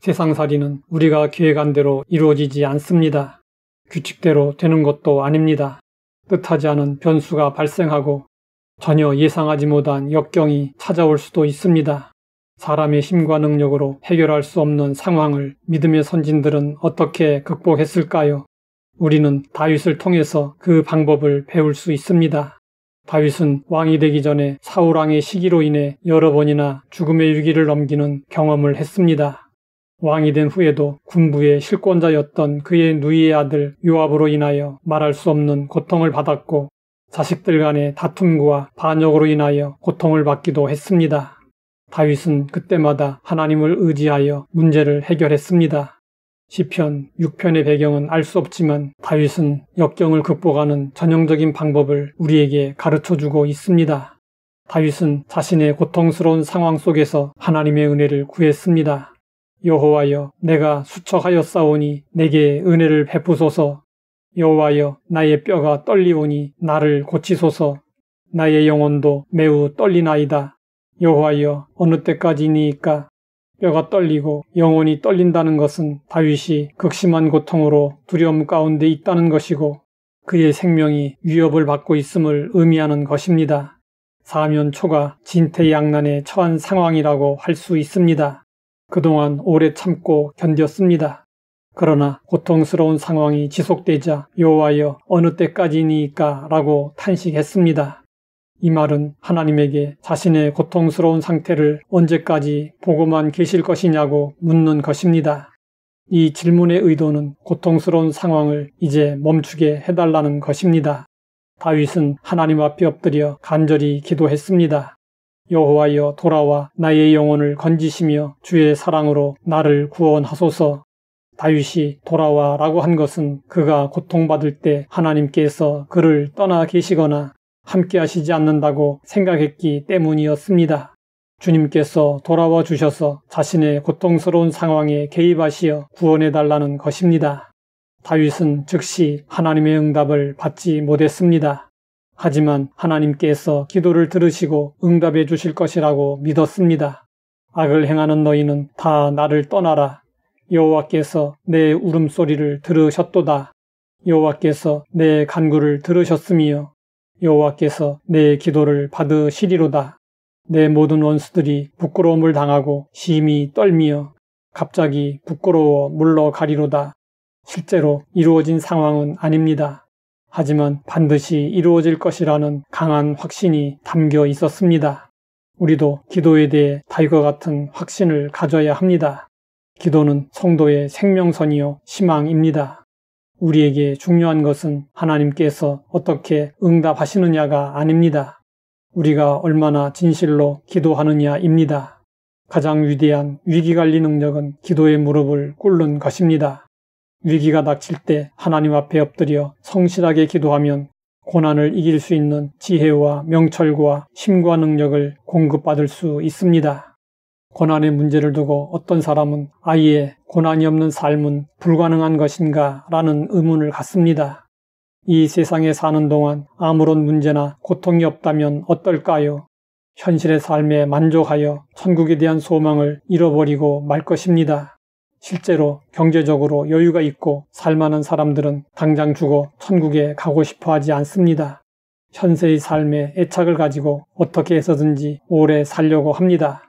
세상살이는 우리가 계획한 대로 이루어지지 않습니다. 규칙대로 되는 것도 아닙니다. 뜻하지 않은 변수가 발생하고 전혀 예상하지 못한 역경이 찾아올 수도 있습니다. 사람의 힘과 능력으로 해결할 수 없는 상황을 믿음의 선진들은 어떻게 극복했을까요? 우리는 다윗을 통해서 그 방법을 배울 수 있습니다. 다윗은 왕이 되기 전에 사울왕의 시기로 인해 여러 번이나 죽음의 위기를 넘기는 경험을 했습니다. 왕이 된 후에도 군부의 실권자였던 그의 누이의 아들 요압으로 인하여 말할 수 없는 고통을 받았고 자식들 간의 다툼과 반역으로 인하여 고통을 받기도 했습니다. 다윗은 그때마다 하나님을 의지하여 문제를 해결했습니다. 시편 6편의 배경은 알 수 없지만 다윗은 역경을 극복하는 전형적인 방법을 우리에게 가르쳐주고 있습니다. 다윗은 자신의 고통스러운 상황 속에서 하나님의 은혜를 구했습니다. 여호와여, 내가 수척하였사오니 내게 은혜를 베푸소서. 여호와여, 나의 뼈가 떨리오니 나를 고치소서. 나의 영혼도 매우 떨리나이다. 여호와여, 어느 때까지니이까? 뼈가 떨리고 영혼이 떨린다는 것은 다윗이 극심한 고통으로 두려움 가운데 있다는 것이고 그의 생명이 위협을 받고 있음을 의미하는 것입니다. 사면 초가 진퇴양난에 처한 상황이라고 할 수 있습니다. 그동안 오래 참고 견뎠습니다. 그러나 고통스러운 상황이 지속되자 여호와여, 어느 때까지니까? 라고 탄식했습니다. 이 말은 하나님에게 자신의 고통스러운 상태를 언제까지 보고만 계실 것이냐고 묻는 것입니다. 이 질문의 의도는 고통스러운 상황을 이제 멈추게 해달라는 것입니다. 다윗은 하나님 앞에 엎드려 간절히 기도했습니다. 여호와여, 돌아와 나의 영혼을 건지시며 주의 사랑으로 나를 구원하소서. 다윗이 돌아와 라고 한 것은 그가 고통받을 때 하나님께서 그를 떠나 계시거나 함께 하시지 않는다고 생각했기 때문이었습니다. 주님께서 돌아와 주셔서 자신의 고통스러운 상황에 개입하시어 구원해달라는 것입니다. 다윗은 즉시 하나님의 응답을 받지 못했습니다. 하지만 하나님께서 기도를 들으시고 응답해 주실 것이라고 믿었습니다. 악을 행하는 너희는 다 나를 떠나라. 여호와께서 내 울음소리를 들으셨도다. 여호와께서 내 간구를 들으셨으며 여호와께서 내 기도를 받으시리로다. 내 모든 원수들이 부끄러움을 당하고 심히 떨미어 갑자기 부끄러워 물러가리로다. 실제로 이루어진 상황은 아닙니다. 하지만 반드시 이루어질 것이라는 강한 확신이 담겨 있었습니다. 우리도 기도에 대해 다윗과 같은 확신을 가져야 합니다. 기도는 성도의 생명선이요 희망입니다. 우리에게 중요한 것은 하나님께서 어떻게 응답하시느냐가 아닙니다. 우리가 얼마나 진실로 기도하느냐입니다. 가장 위대한 위기관리 능력은 기도의 무릎을 꿇는 것입니다. 위기가 닥칠 때 하나님 앞에 엎드려 성실하게 기도하면 고난을 이길 수 있는 지혜와 명철과 힘과 능력을 공급받을 수 있습니다. 고난의 문제를 두고 어떤 사람은 아예 고난이 없는 삶은 불가능한 것인가 라는 의문을 갖습니다. 이 세상에 사는 동안 아무런 문제나 고통이 없다면 어떨까요? 현실의 삶에 만족하여 천국에 대한 소망을 잃어버리고 말 것입니다. 실제로 경제적으로 여유가 있고 살만한 사람들은 당장 죽어 천국에 가고 싶어 하지 않습니다. 현세의 삶에 애착을 가지고 어떻게 해서든지 오래 살려고 합니다.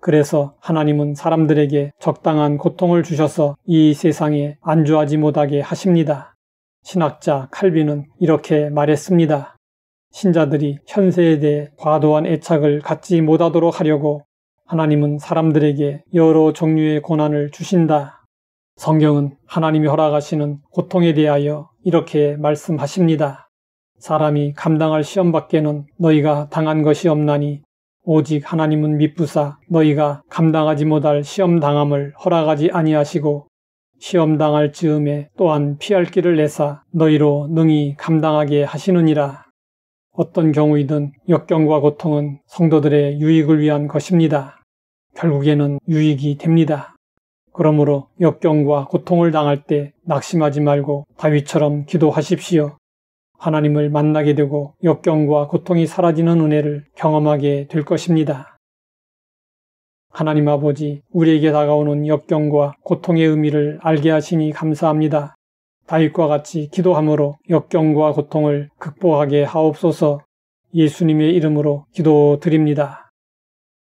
그래서 하나님은 사람들에게 적당한 고통을 주셔서 이 세상에 안주하지 못하게 하십니다. 신학자 칼빈은 이렇게 말했습니다. 신자들이 현세에 대해 과도한 애착을 갖지 못하도록 하려고 하나님은 사람들에게 여러 종류의 고난을 주신다. 성경은 하나님이 허락하시는 고통에 대하여 이렇게 말씀하십니다. 사람이 감당할 시험밖에는 너희가 당한 것이 없나니 오직 하나님은 미쁘사 너희가 감당하지 못할 시험당함을 허락하지 아니하시고 시험당할 즈음에 또한 피할 길을 내사 너희로 능히 감당하게 하시느니라. 어떤 경우이든 역경과 고통은 성도들의 유익을 위한 것입니다. 결국에는 유익이 됩니다. 그러므로 역경과 고통을 당할 때 낙심하지 말고 다윗처럼 기도하십시오. 하나님을 만나게 되고 역경과 고통이 사라지는 은혜를 경험하게 될 것입니다. 하나님 아버지, 우리에게 다가오는 역경과 고통의 의미를 알게 하시니 감사합니다. 다윗과 같이 기도함으로 역경과 고통을 극복하게 하옵소서. 예수님의 이름으로 기도드립니다.